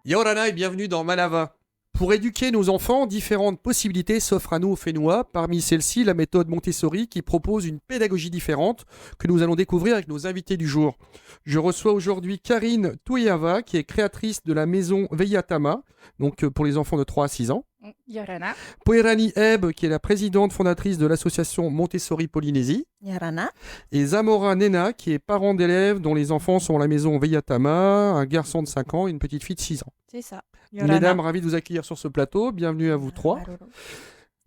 Yorana et bienvenue dans Manava. Pour éduquer nos enfants, différentes possibilités s'offrent à nous au Fénois. Parmi celles-ci, la méthode Montessori qui propose une pédagogie différente que nous allons découvrir avec nos invités du jour. Je reçois aujourd'hui Karine Touyava qui est créatrice de la maison Veyatama, donc pour les enfants de 3 à 6 ans. Yorana. Poerani Eb qui est la présidente fondatrice de l'association Montessori Polynésie. Yorana. Et Zamora Nena qui est parent d'élèves dont les enfants sont à la maison Veyatama, un garçon de 5 ans et une petite fille de 6 ans. C'est ça. Mesdames, ravi de vous accueillir sur ce plateau. Bienvenue à vous trois.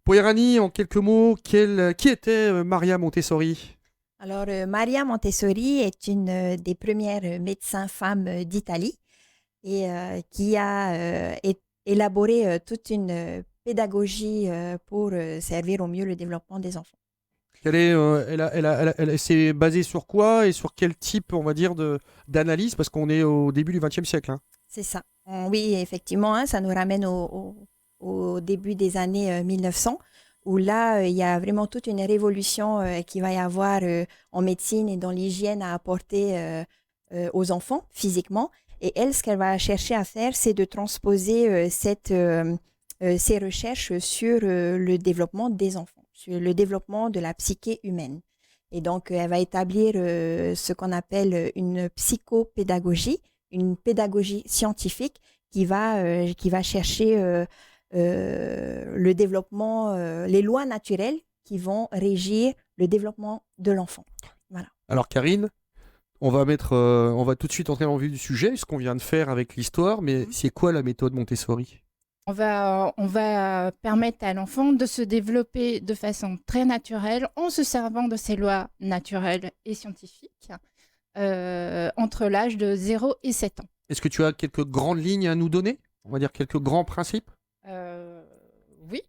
Poerani, en quelques mots, qui était Maria Montessori? Alors, Maria Montessori est une des premières médecins femmes d'Italie et qui a élaboré toute une pédagogie pour servir au mieux le développement des enfants. Elle s'est basée sur quoi et sur quel type, on va dire, d'analyse? Parce qu'on est au début du XXe siècle. C'est ça. Oui, effectivement, hein, ça nous ramène au début des années 1900, où là, il y a vraiment toute une révolution qui va y avoir en médecine et dans l'hygiène à apporter aux enfants physiquement. Et elle, ce qu'elle va chercher à faire, c'est de transposer ces recherches sur le développement des enfants, sur le développement de la psyché humaine. Et donc, elle va établir ce qu'on appelle une psychopédagogie, une pédagogie scientifique qui va chercher le développement, les lois naturelles qui vont régir le développement de l'enfant. Voilà. Alors Karine, on va tout de suite entrer dans le vif du sujet, ce qu'on vient de faire avec l'histoire, mais c'est quoi la méthode Montessori? On va permettre à l'enfant de se développer de façon très naturelle en se servant de ces lois naturelles et scientifiques entre l'âge de 0 et 7 ans. Est-ce que tu as quelques grandes lignes à nous donner? On va dire quelques grands principes? Oui.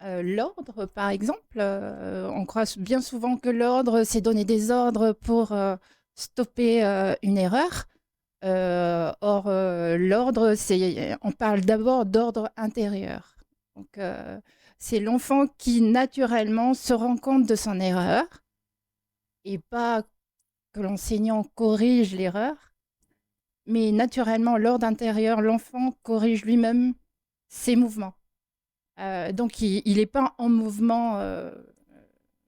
L'ordre, par exemple, on croit bien souvent que l'ordre, c'est donner des ordres pour stopper une erreur. Or, l'ordre, on parle d'abord d'ordre intérieur. Donc, c'est l'enfant qui naturellement se rend compte de son erreur et pas que l'enseignant corrige l'erreur, mais naturellement, l'ordre intérieur, l'enfant corrige lui-même ses mouvements. Donc, il n'est pas en mouvement.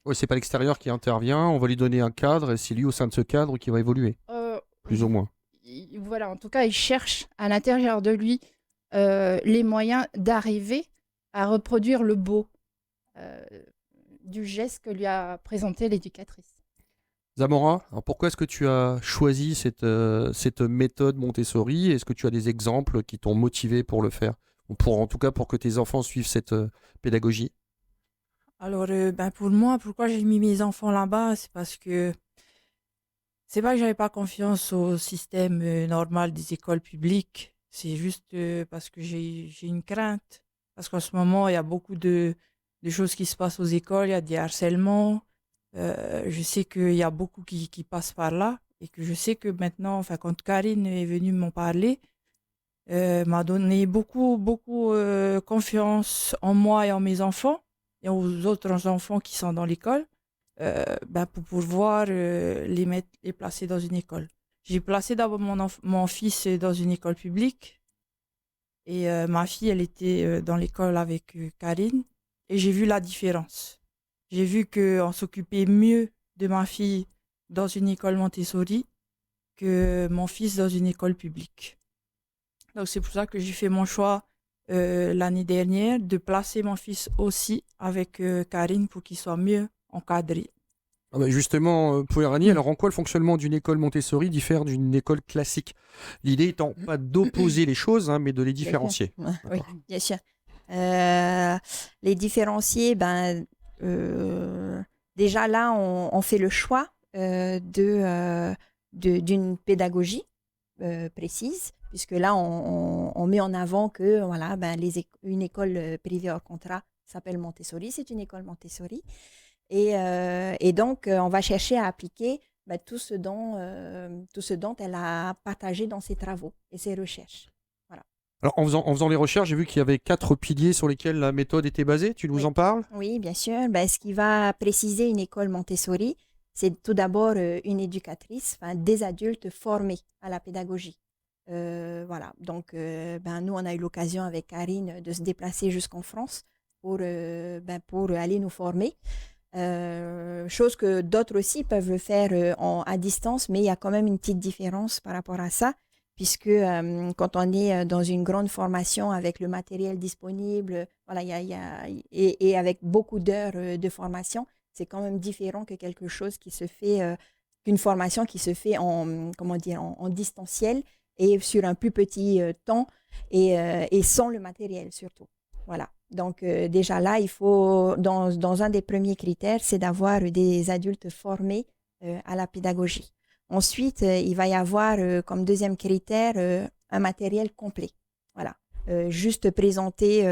Oui, c'est pas l'extérieur qui intervient, on va lui donner un cadre et c'est lui au sein de ce cadre qui va évoluer, plus ou moins. Voilà, en tout cas, il cherche à l'intérieur de lui les moyens d'arriver à reproduire le beau du geste que lui a présenté l'éducatrice. Zamora, alors pourquoi est-ce que tu as choisi cette méthode Montessori? Est-ce que tu as des exemples qui t'ont motivé pour le faire? Ou en tout cas pour que tes enfants suivent cette pédagogie? Alors, pour moi, pourquoi j'ai mis mes enfants là-bas, c'est parce que c'est pas que j'avais pas confiance au système normal des écoles publiques, c'est juste parce que j'ai une crainte. Parce qu'en ce moment, il y a beaucoup de choses qui se passent aux écoles, il y a des harcèlements. Je sais qu'il y a beaucoup qui passent par là et que je sais que maintenant, enfin, quand Karine est venue m'en parler, m'a donné beaucoup confiance en moi et en mes enfants et aux autres enfants qui sont dans l'école pour pouvoir les placer dans une école. J'ai placé d'abord mon fils dans une école publique et ma fille, elle était dans l'école avec Karine et j'ai vu la différence. J'ai vu qu'on s'occupait mieux de ma fille dans une école Montessori que mon fils dans une école publique. Donc c'est pour ça que j'ai fait mon choix l'année dernière de placer mon fils aussi avec Karine pour qu'il soit mieux encadré. Ah bah justement, Poerani, alors en quoi le fonctionnement d'une école Montessori diffère d'une école classique? L'idée étant pas d'opposer les choses, mais de les différencier. Oui, bien sûr. Les différencier, déjà là, on fait le choix d'une pédagogie précise, puisque là, on met en avant que voilà, une école privée hors contrat s'appelle Montessori, c'est une école Montessori. Et donc, on va chercher à appliquer tout ce dont elle a partagé dans ses travaux et ses recherches. Voilà. Alors, en faisant les recherches, j'ai vu qu'il y avait 4 piliers sur lesquels la méthode était basée. Tu nous en parles? Oui, bien sûr. Ce qui va préciser une école Montessori, c'est tout d'abord une éducatrice, des adultes formés à la pédagogie. Voilà, donc nous, on a eu l'occasion avec Karine de se déplacer jusqu'en France pour aller nous former. Chose que d'autres aussi peuvent le faire à distance, mais il y a quand même une petite différence par rapport à ça, puisque quand on est dans une grande formation avec le matériel disponible, voilà, et avec beaucoup d'heures de formation, c'est quand même différent que quelque chose qui se fait, qu'une formation qui se fait en distanciel et sur un plus petit temps et sans le matériel surtout. Voilà. Donc, déjà là, il faut, dans un des premiers critères, c'est d'avoir des adultes formés à la pédagogie. Ensuite, il va y avoir comme deuxième critère un matériel complet. Voilà. Juste présenter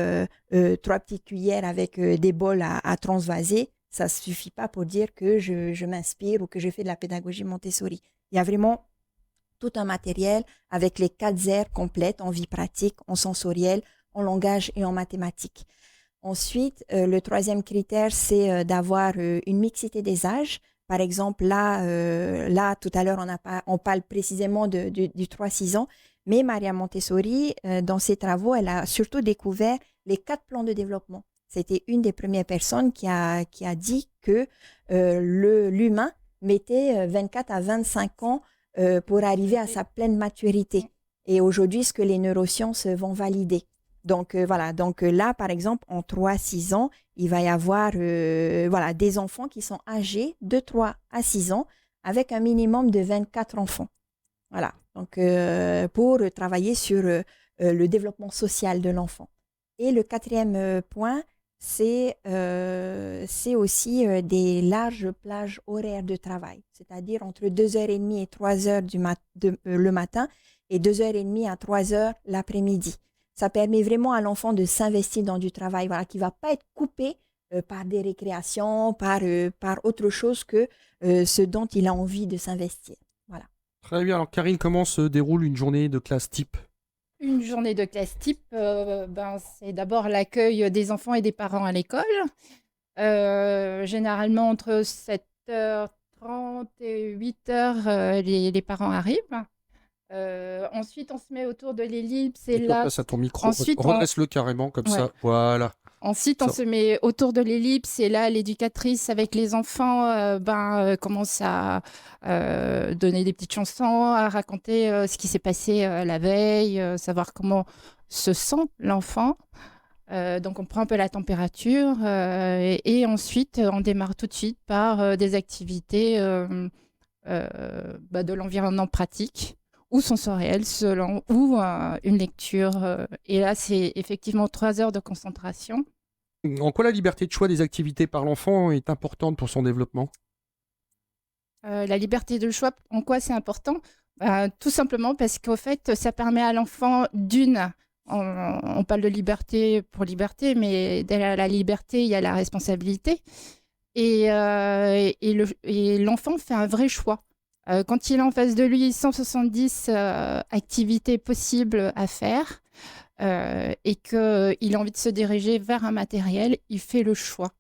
3 petites cuillères avec des bols à transvaser, ça ne suffit pas pour dire que je m'inspire ou que je fais de la pédagogie Montessori. Il y a vraiment tout un matériel avec les 4 R complètes en vie pratique, en sensoriel, en langage et en mathématiques. Ensuite, le troisième critère, c'est d'avoir une mixité des âges. Par exemple, là tout à l'heure, on parle précisément du 3-6 ans, mais Maria Montessori, dans ses travaux, elle a surtout découvert les 4 plans de développement. C'était une des premières personnes qui a dit que l'humain mettait 24 à 25 ans pour arriver à sa pleine maturité. Et aujourd'hui, ce que les neurosciences vont valider. Donc, voilà. Donc, là, par exemple, en 3-6 ans, il va y avoir des enfants qui sont âgés de 3 à 6 ans avec un minimum de 24 enfants. Voilà. Donc, pour travailler sur le développement social de l'enfant. Et le 4e point, c'est aussi des larges plages horaires de travail, c'est-à-dire entre 2h30 et 3h le matin et 2h30 à 3h l'après-midi. Ça permet vraiment à l'enfant de s'investir dans du travail, voilà, qui ne va pas être coupé par des récréations, par autre chose que ce dont il a envie de s'investir. Voilà. Très bien. Alors, Karine, comment se déroule une journée de classe type ? Une journée de classe type, c'est d'abord l'accueil des enfants et des parents à l'école. Généralement, entre 7h30 et 8h, les parents arrivent. Ensuite, on se met autour de l'ellipse et là. Passe à ton micro. Ensuite, redresse-le carrément comme ça. Voilà. Ensuite, on se met autour de l'ellipse et là, l'éducatrice avec les enfants commence à donner des petites chansons, à raconter ce qui s'est passé la veille, savoir comment se sent l'enfant. Donc, on prend un peu la température et ensuite, on démarre tout de suite par des activités de l'environnement pratique ou sensoriel, ou une lecture. Et là, c'est effectivement 3 heures de concentration. En quoi la liberté de choix des activités par l'enfant est importante pour son développement ? La liberté de choix, en quoi c'est important ? Tout simplement parce qu'au fait, ça permet à l'enfant on parle de liberté pour liberté, mais derrière la liberté, il y a la responsabilité. Et l'enfant fait un vrai choix. Quand il a en face de lui 170 activités possibles à faire et qu'il a envie de se diriger vers un matériel, il fait le choix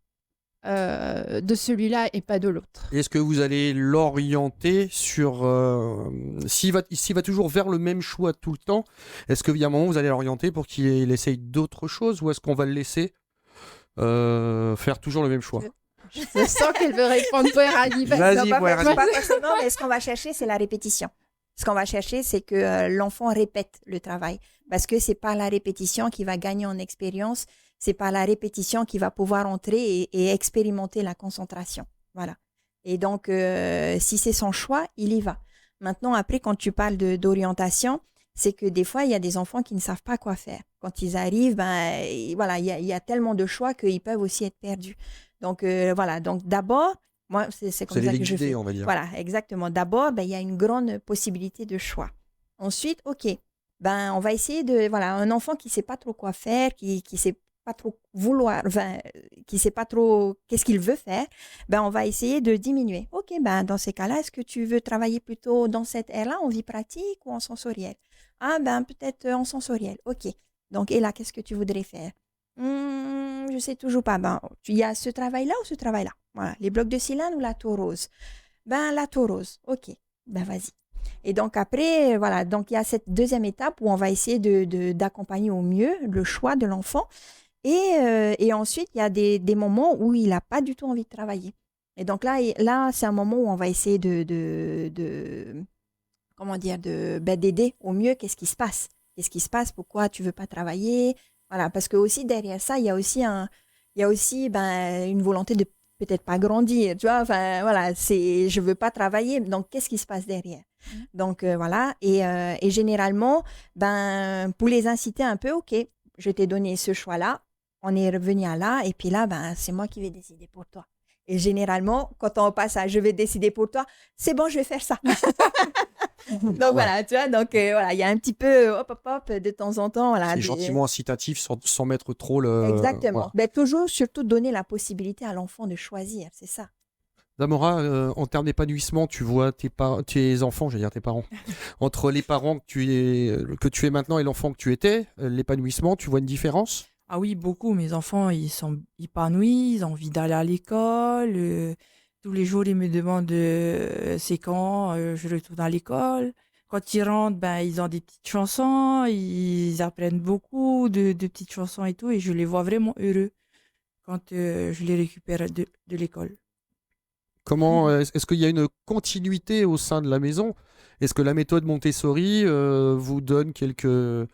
de celui-là et pas de l'autre. Est-ce que vous allez l'orienter sur... s'il va toujours vers le même choix tout le temps, est-ce qu'il y a un moment où vous allez l'orienter pour qu'il essaye d'autres choses ou est-ce qu'on va le laisser faire toujours le même choix ? Je sens qu'elle veut répondre pour Rani. Vas-y, Non, mais ce qu'on va chercher, c'est la répétition. Ce qu'on va chercher, c'est que l'enfant répète le travail. Parce que c'est par la répétition qu'il va gagner en expérience. C'est par la répétition qu'il va pouvoir entrer et expérimenter la concentration. Voilà. Et donc, si c'est son choix, il y va. Maintenant, après, quand tu parles d'orientation, c'est que des fois, il y a des enfants qui ne savent pas quoi faire. Quand ils arrivent, il y a tellement de choix qu'ils peuvent aussi être perdus. Donc, voilà. Donc, d'abord, moi, c'est comme ça que je fais. On va dire. Voilà, exactement. D'abord, il y a une grande possibilité de choix. Ensuite, OK, on va essayer un enfant qui ne sait pas trop quoi faire, qui ne sait pas trop qui ne sait pas trop qu'est-ce qu'il veut faire, on va essayer de diminuer. OK, dans ces cas-là, est-ce que tu veux travailler plutôt dans cette ère-là, en vie pratique ou en sensoriel? Peut-être en sensoriel. OK. Donc, et là, qu'est-ce que tu voudrais faire? Je ne sais toujours pas. Il y a ce travail-là ou ce travail-là? Voilà. Les blocs de silane ou la torose? La torose. OK. Vas-y. Et donc après, voilà, donc il y a cette deuxième étape où on va essayer d'accompagner au mieux le choix de l'enfant. Et ensuite, il y a des moments où il n'a pas du tout envie de travailler. Et donc là, c'est un moment où on va essayer comment dire, d'aider au mieux. Qu'est-ce qui se passe? Qu'est-ce qui se passe? Pourquoi tu veux pas travailler? Voilà, parce que aussi derrière ça, il y a aussi une volonté de peut-être pas grandir, tu vois. Enfin, voilà, je veux pas travailler. Donc, qu'est-ce qui se passe derrière? Donc, voilà. Et généralement, pour les inciter un peu, OK, je t'ai donné ce choix-là, on est revenu à là, et puis là, c'est moi qui vais décider pour toi. Et généralement, quand on passe à je vais décider pour toi, c'est bon, je vais faire ça. Donc voilà, tu vois, donc voilà, il y a un petit peu hop, de temps en temps. Voilà, C'est gentiment incitatif sans mettre trop le. Exactement. Voilà. Toujours, surtout, donner la possibilité à l'enfant de choisir, c'est ça. Damora, en termes d'épanouissement, tu vois tes enfants, j'allais dire tes parents, entre les parents que tu es maintenant et l'enfant que tu étais, l'épanouissement, tu vois une différence? Ah oui, beaucoup. Mes enfants, ils sont épanouis, ils ont envie d'aller à l'école. Tous les jours, ils me demandent c'est quand je retourne à l'école. Quand ils rentrent, ils ont des petites chansons, ils apprennent beaucoup de petites chansons et tout, et je les vois vraiment heureux quand je les récupère de l'école. Comment est-ce qu'il y a une continuité au sein de la maison? Est-ce que la méthode Montessori vous donne quelques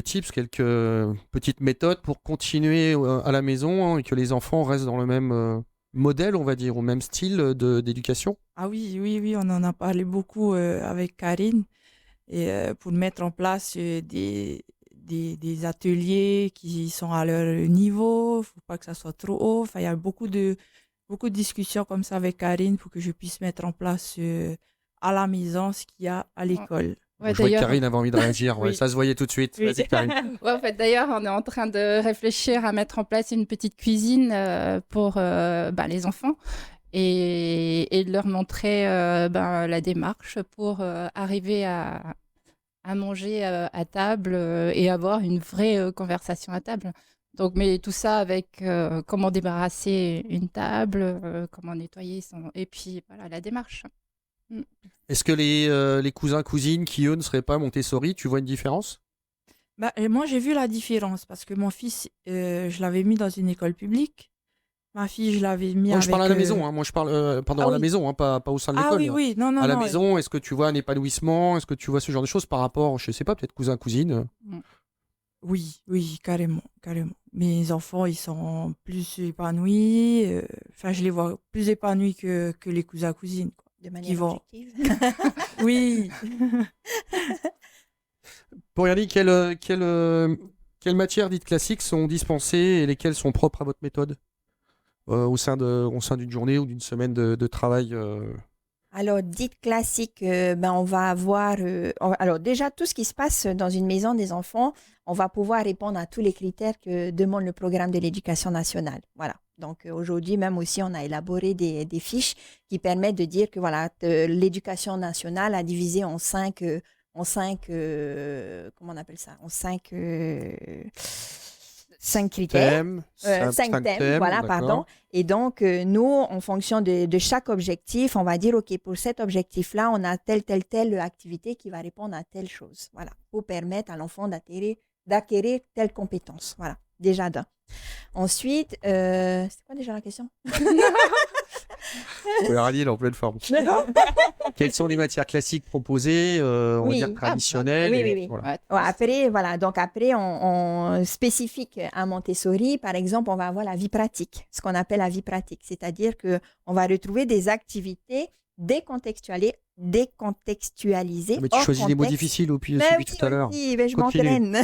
tips, quelques petites méthodes pour continuer à la maison, hein, et que les enfants restent dans le même modèle, on va dire, au même style d'éducation? Ah oui, on en a parlé beaucoup avec Karine, et pour mettre en place des ateliers qui sont à leur niveau, il ne faut pas que ça soit trop haut. Enfin, il y a beaucoup de discussions comme ça avec Karine pour que je puisse mettre en place à la maison ce qu'il y a à l'école. Je vois que Karine avait envie de réagir, Oui. ça se voyait tout de suite. Oui. Vas-y, Karine. Ouais, en fait, d'ailleurs, on est en train de réfléchir à mettre en place une petite cuisine pour les enfants et de leur montrer la démarche pour arriver à manger à table et avoir une vraie conversation à table. Donc, mais tout ça avec comment débarrasser une table, comment nettoyer et puis voilà la démarche. Est-ce que les cousins, cousines qui, eux, ne seraient pas Montessori, tu vois une différence? Et moi, j'ai vu la différence parce que mon fils, je l'avais mis dans une école publique. Ma fille, je l'avais mis Moi, avec... je parle à la maison, hein. Moi, je parle à la maison, hein, pas au sein de l'école. Oui, non, À la non. maison, est-ce que tu vois un épanouissement? Est-ce que tu vois ce genre de choses par rapport, je sais pas, peut-être cousin, cousine? Oui, carrément. Mes enfants, ils sont plus épanouis. Enfin, je les vois plus épanouis que les cousins, cousines, quoi. De manière objective. Oui. Pour Yanni, quelles matières dites classiques sont dispensées et lesquelles sont propres à votre méthode au sein d'une journée ou d'une semaine de travail? Alors, dites classique, on va avoir... alors, déjà, tout ce qui se passe dans une maison des enfants, on va pouvoir répondre à tous les critères que demande le programme de l'éducation nationale. Voilà. Donc, aujourd'hui, même aussi, on a élaboré des fiches qui permettent de dire que voilà, l'éducation nationale a divisé en cinq comment on appelle ça? En cinq critères. Cinq thèmes, voilà, pardon. Et donc, nous, en fonction de chaque objectif, on va dire, OK, pour cet objectif-là, on a telle activité qui va répondre à telle chose. Voilà, pour permettre à l'enfant d'acquérir telle compétence. Voilà, déjà d'un. Ensuite, c'est quoi déjà la question? Rani, il est en pleine forme. Quelles sont les matières classiques proposées, on va dire traditionnelles? Oui. Voilà. Après, on spécifique à Montessori, par exemple, on va avoir la vie pratique, ce qu'on appelle la vie pratique. C'est-à-dire qu'on va retrouver des activités décontextualisées. Mais tu choisis les mots difficiles depuis tout à l'heure. Oui, je m'entraîne.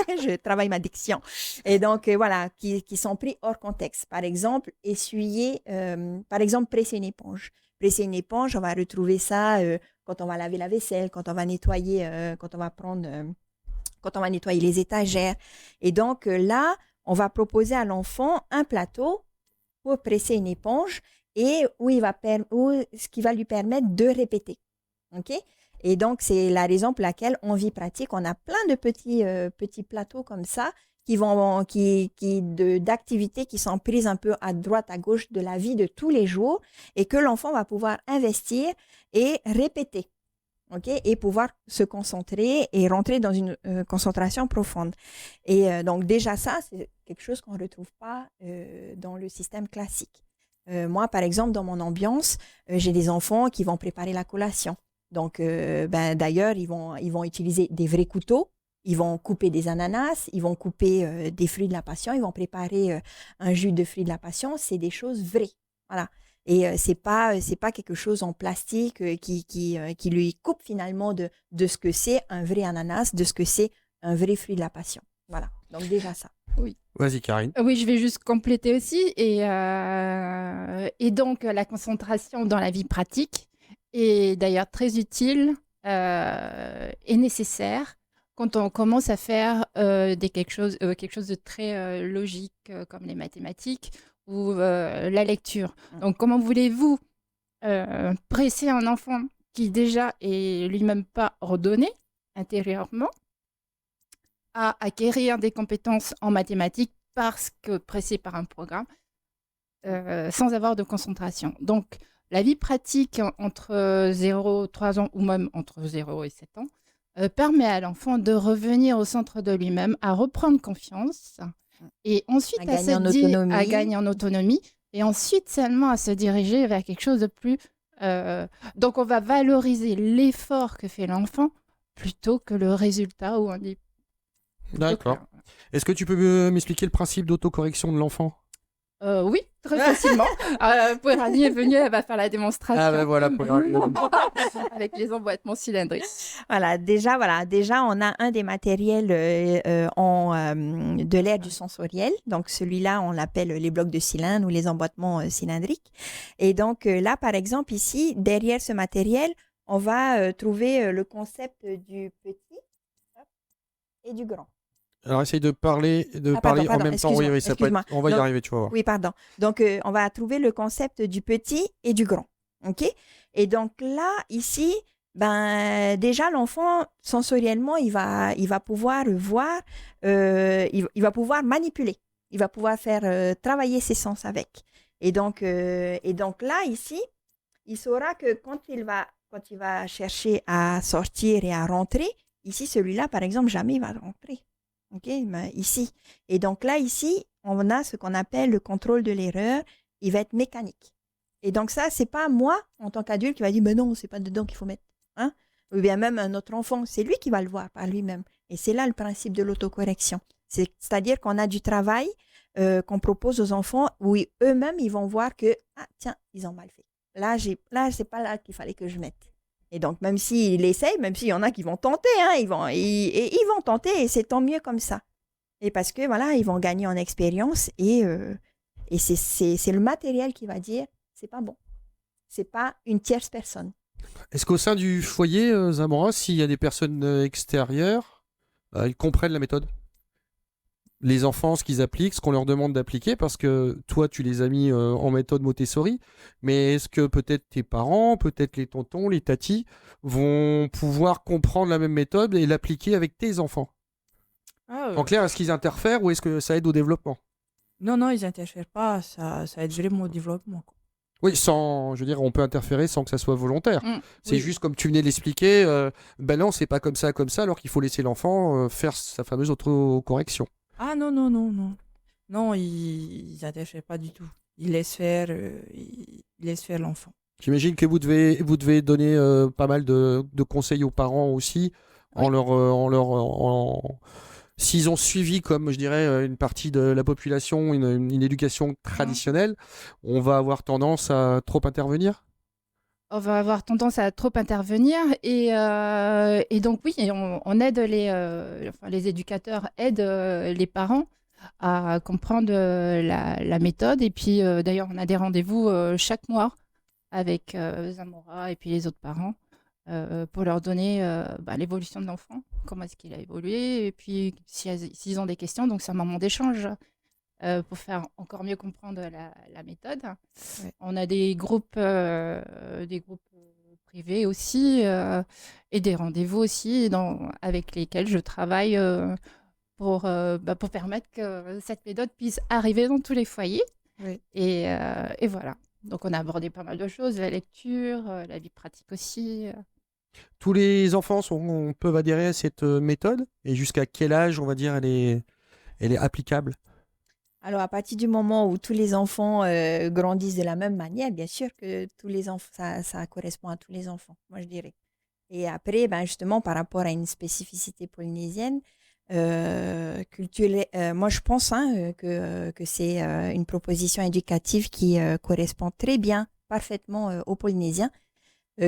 Je travaille ma diction. Et donc, voilà, qui sont pris hors contexte. Par exemple, presser une éponge. Presser une éponge, on va retrouver ça quand on va laver la vaisselle, quand on va nettoyer, quand on va nettoyer les étagères. Et donc, là, on va proposer à l'enfant un plateau pour presser une éponge et ce qui va lui permettre de répéter. OK? Et donc, c'est la raison pour laquelle en vie pratique, on a plein de petits plateaux comme ça d'activités qui sont prises un peu à droite, à gauche de la vie de tous les jours et que l'enfant va pouvoir investir et répéter. Et pouvoir se concentrer et rentrer dans une concentration profonde. Et donc déjà ça, c'est quelque chose qu'on ne retrouve pas dans le système classique. Moi, par exemple, dans mon ambiance, j'ai des enfants qui vont préparer la collation. Donc, d'ailleurs, ils vont utiliser des vrais couteaux, ils vont couper des ananas, ils vont couper des fruits de la passion, ils vont préparer un jus de fruits de la passion. C'est des choses vraies. Voilà. Et c'est pas quelque chose en plastique qui lui coupe finalement de ce que c'est un vrai ananas, de ce que c'est un vrai fruit de la passion. Voilà, donc déjà ça. Oui. Vas-y, Karine. Oui, je vais juste compléter aussi. Et donc, la concentration dans la vie pratique est d'ailleurs très utile et nécessaire quand on commence à faire quelque chose de très logique comme les mathématiques ou la lecture. Donc, comment voulez-vous presser un enfant qui déjà est lui-même pas ordonné intérieurement à acquérir des compétences en mathématiques parce que pressé par un programme sans avoir de concentration. Donc, la vie pratique entre 0 et 3 ans ou même entre 0 et 7 ans permet à l'enfant de revenir au centre de lui-même, à reprendre confiance et ensuite à gagner en autonomie et ensuite seulement à se diriger vers quelque chose de plus... Donc, on va valoriser l'effort que fait l'enfant plutôt que le résultat où on dit... D'accord. Est-ce que tu peux m'expliquer le principe d'autocorrection de l'enfant ? Oui, très facilement. Poirani est venue, elle va faire la démonstration. Ah ben voilà, Poirani. Avec les emboîtements cylindriques. Voilà, déjà, on a un des matériels de l'ère du sensoriel. Donc, celui-là, on l'appelle les blocs de cylindre ou les emboîtements cylindriques. Et donc, là, par exemple, ici, derrière ce matériel, on va trouver le concept du petit et du grand. Alors, essaye de parler pardon, en même temps. Oui, ça peut être... On va y arriver, tu vas voir. Oui, pardon. Donc, on va trouver le concept du petit et du grand. OK? Et donc là, ici, déjà, l'enfant, sensoriellement, il va pouvoir voir, il va pouvoir manipuler. Il va pouvoir faire travailler ses sens avec. Et donc là, ici, il saura que quand il va chercher à sortir et à rentrer, ici, celui-là, par exemple, jamais il va rentrer. OK, ici. Et donc là, ici, on a ce qu'on appelle le contrôle de l'erreur. Il va être mécanique. Et donc ça, c'est pas moi, en tant qu'adulte, qui va dire, mais non, c'est pas dedans qu'il faut mettre. Hein? Ou bien même un autre enfant, c'est lui qui va le voir par lui-même. Et c'est là le principe de l'autocorrection. C'est-à-dire qu'on a du travail qu'on propose aux enfants où eux-mêmes, ils vont voir que, ah tiens, ils ont mal fait. Là, c'est pas là qu'il fallait que je mette. Et donc, même s'ils essayent, même s'il y en a qui vont tenter, hein, ils vont tenter et c'est tant mieux comme ça. Et parce que, voilà, ils vont gagner en expérience et c'est le matériel qui va dire, c'est pas bon. C'est pas une tierce personne. Est-ce qu'au sein du foyer, Zamora, s'il y a des personnes extérieures, ils comprennent la méthode ? Les enfants, ce qu'ils appliquent, ce qu'on leur demande d'appliquer, parce que toi, tu les as mis en méthode Montessori, mais est-ce que peut-être tes parents, peut-être les tontons, les tatis, vont pouvoir comprendre la même méthode et l'appliquer avec tes enfants ? En clair, est-ce qu'ils interfèrent ou est-ce que ça aide au développement ? Non, ils n'interfèrent pas, ça aide vraiment au développement, quoi. Oui, on peut interférer sans que ça soit volontaire. C'est juste comme tu venais de l'expliquer, non, c'est pas comme ça, alors qu'il faut laisser l'enfant faire sa fameuse autocorrection. Ah non, ils n'interfèrent pas du tout. Ils laissent faire l'enfant. J'imagine que vous devez donner pas mal de conseils aux parents aussi, s'ils ont suivi, comme je dirais, une partie de la population, une éducation traditionnelle, on va avoir tendance à trop intervenir ? On va avoir tendance à trop intervenir et donc oui, on aide les éducateurs aident les parents à comprendre la méthode et puis d'ailleurs on a des rendez-vous chaque mois avec Zamora et puis les autres parents pour leur donner l'évolution de l'enfant, comment est-ce qu'il a évolué et puis s'ils ont des questions, donc c'est un moment d'échange. Pour faire encore mieux comprendre la méthode. Ouais. On a des groupes privés aussi et des rendez-vous aussi avec lesquels je travaille pour permettre que cette méthode puisse arriver dans tous les foyers. Oui. Et voilà. Donc, on a abordé pas mal de choses, la lecture, la vie pratique aussi. Tous les enfants peuvent adhérer à cette méthode et jusqu'à quel âge, on va dire, elle est applicable? Alors, à partir du moment où tous les enfants grandissent de la même manière, bien sûr que tous les enfants, ça correspond à tous les enfants, moi je dirais. Et après, ben justement, par rapport à une spécificité polynésienne, culturelle, moi je pense que c'est une proposition éducative qui correspond très bien, parfaitement aux Polynésiens.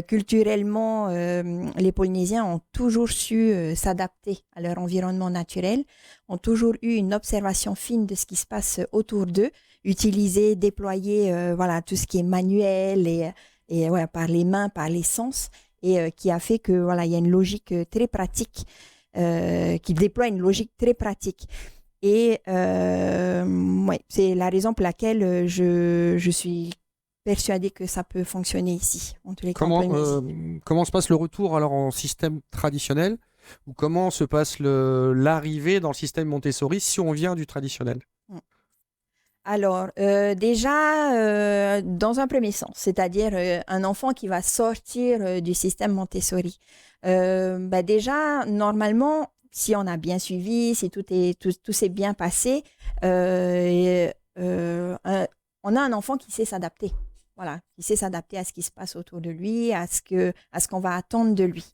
Culturellement, les Polynésiens ont toujours su s'adapter à leur environnement naturel, ont toujours eu une observation fine de ce qui se passe autour d'eux, utiliser, déployer voilà, tout ce qui est manuel et ouais, par les mains, par les sens, et qui a fait que voilà, il y a une logique très pratique, qui déploie une logique très pratique. Et ouais, c'est la raison pour laquelle je suis persuadée que ça peut fonctionner ici, en tous les cas en Polynésie. Comment se passe le retour alors en système traditionnel ou comment se passe l'arrivée dans le système Montessori si on vient du traditionnel? Alors, déjà, dans un premier sens, c'est-à-dire un enfant qui va sortir du système Montessori. Bah déjà, normalement, si on a bien suivi, si tout s'est bien passé, on a un enfant qui sait s'adapter. Voilà, qui sait s'adapter à ce qui se passe autour de lui, à ce qu'on va attendre de lui.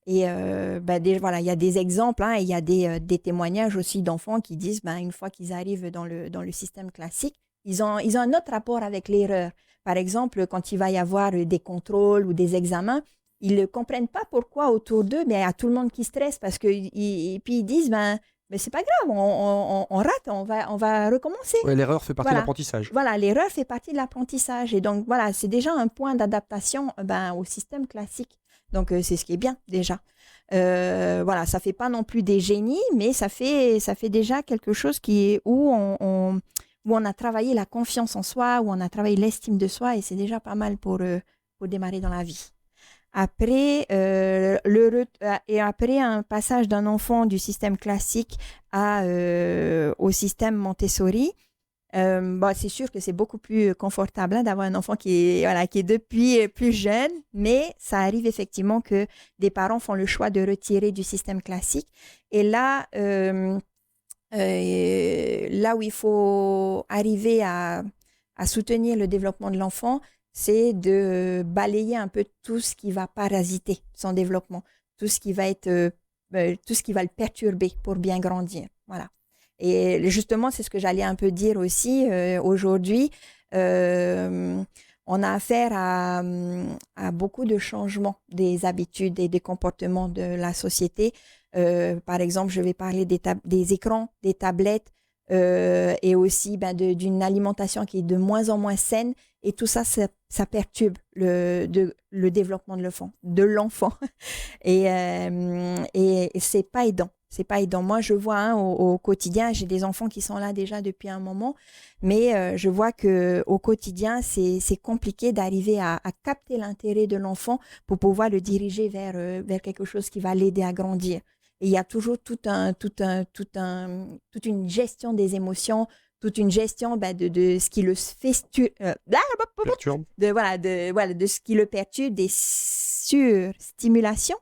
Et voilà, il y a des exemples, et il y a des témoignages aussi d'enfants qui disent, une fois qu'ils arrivent dans le système classique, ils ont un autre rapport avec l'erreur. Par exemple, quand il va y avoir des contrôles ou des examens, ils ne comprennent pas pourquoi autour d'eux, mais il y a tout le monde qui stresse parce que, et puis ils disent, mais c'est pas grave, on rate, on va recommencer. Ouais, l'erreur fait partie de l'apprentissage. Voilà, l'erreur fait partie de l'apprentissage. Et donc, voilà, c'est déjà un point d'adaptation au système classique. Donc, c'est ce qui est bien, déjà. Voilà, ça ne fait pas non plus des génies, mais ça fait déjà quelque chose où on a travaillé la confiance en soi, où on a travaillé l'estime de soi, et c'est déjà pas mal pour démarrer dans la vie. Après, après un passage d'un enfant du système classique au système Montessori, c'est sûr que c'est beaucoup plus confortable d'avoir un enfant qui est depuis plus jeune, mais ça arrive effectivement que des parents font le choix de retirer du système classique. Et là où il faut arriver à soutenir le développement de l'enfant, c'est de balayer un peu tout ce qui va parasiter son développement, tout ce qui va le perturber pour bien grandir. Voilà. Et justement, c'est ce que j'allais un peu dire aussi. Aujourd'hui, on a affaire à beaucoup de changements des habitudes et des comportements de la société. Par exemple, je vais parler des écrans, des tablettes, et aussi d'une alimentation qui est de moins en moins saine. Et tout ça, ça perturbe le développement de l'enfant. Et c'est pas aidant. C'est pas aidant. Moi, je vois au quotidien, j'ai des enfants qui sont là déjà depuis un moment, mais je vois qu'au quotidien, c'est compliqué d'arriver à capter l'intérêt de l'enfant pour pouvoir le diriger vers quelque chose qui va l'aider à grandir. Et il y a toujours toute une gestion des émotions, toute une gestion de ce qui le perturbe. De ce qui le perturbe, des surstimulations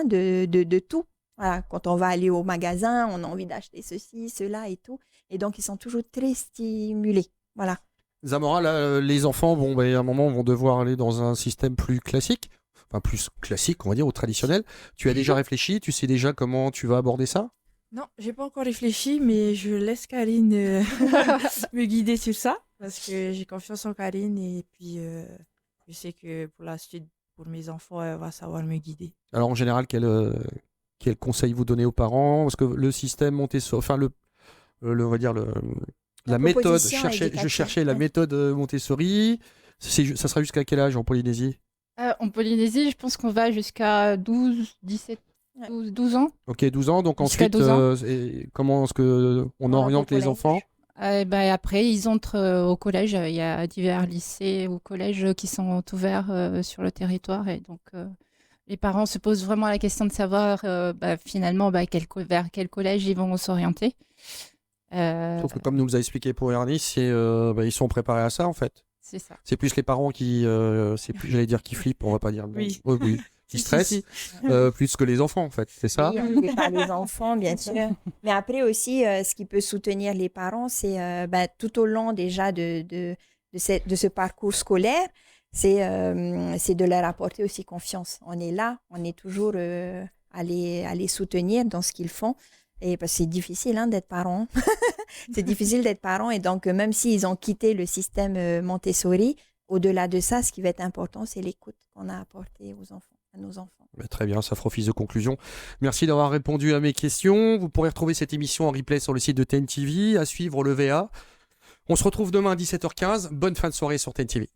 de tout. Voilà, quand on va aller au magasin, on a envie d'acheter ceci, cela et tout. Et donc, ils sont toujours très stimulés. Voilà. Zamora, là, les enfants, à un moment, vont devoir aller dans un système plus classique. Enfin, plus classique, on va dire, ou traditionnel. Tu as déjà réfléchi? Tu sais déjà comment tu vas aborder ça? Non, j'ai pas encore réfléchi, mais je laisse Karine me guider sur ça, parce que j'ai confiance en Karine, et puis je sais que pour la suite, pour mes enfants, elle va savoir me guider. Alors, en général, quel conseil vous donnez aux parents? Parce que le système Montessori, enfin, on va dire la méthode, je cherchais la méthode Montessori. Ça sera jusqu'à quel âge en Polynésie? En Polynésie, je pense qu'on va jusqu'à 12, 17, 12 ans. Ok, 12 ans. Donc Jusqu'à ensuite, 12 ans. comment est-ce qu'on oriente les enfants? Après, ils entrent au collège. Il y a divers lycées ou collèges qui sont ouverts sur le territoire. Et donc, Les parents se posent vraiment la question de savoir finalement vers quel collège ils vont s'orienter. Sauf que comme nous l'a expliqué pour Ernie, ils sont préparés à ça en fait. C'est ça. C'est plus les parents qui, j'allais dire qui flippent, on va pas dire. Oui. Oui, qui stressent, plus que les enfants en fait, c'est ça? Oui, on ne fait pas les enfants, bien sûr. Mais après aussi, ce qui peut soutenir les parents, c'est tout au long déjà de ce parcours scolaire, c'est de leur apporter aussi confiance. On est là, on est toujours à les soutenir dans ce qu'ils font. Et parce que c'est difficile d'être parent. C'est difficile d'être parent. Et donc, même s'ils ont quitté le système Montessori, au-delà de ça, ce qui va être important, c'est l'écoute qu'on a apportée aux enfants, à nos enfants. Très bien, ça fera office de conclusion. Merci d'avoir répondu à mes questions. Vous pourrez retrouver cette émission en replay sur le site de TNTV, à suivre le VA. On se retrouve demain à 17h15. Bonne fin de soirée sur TNTV.